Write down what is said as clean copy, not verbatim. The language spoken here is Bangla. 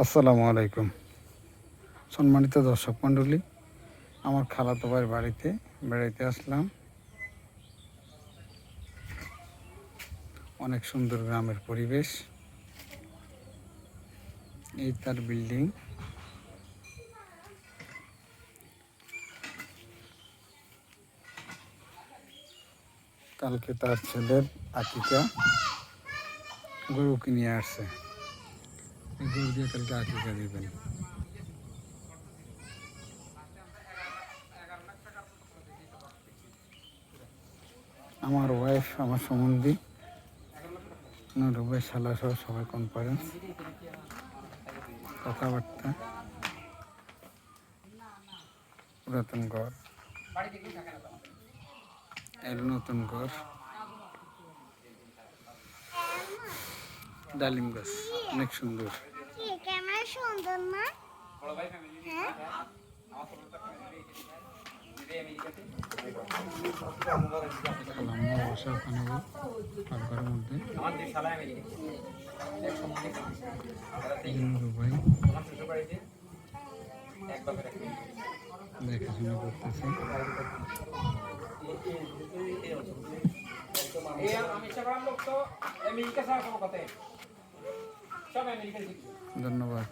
আসসালামু আলাইকুম। সম্মানিত দর্শক মণ্ডলী, আমার খালাতো ভাইয়ের বাড়িতে বেড়াইতে আসলাম। অনেক সুন্দর গ্রামের পরিবেশ। এই তার বিল্ডিং। কালকে তার ছেলের আকিকা, গরু কিনে আসছে। গরু দিয়ে কালকে আকিকা দিবেন। আমার ওয়াইফ, আমার সম্বন্ধী, নুরু ভাই, শালা সহ সবাই কনফারেন্স, কথাবার্তা। পুরাতন ঘর, এর নতুন ঘর, ডালিম গাছ অনেক সুন্দর। ক্যামেরা সুন্দর না? বসা ওখানে ঘরের মধ্যে ভাই দেখাশোনা করতেছে। ধন্যবাদ।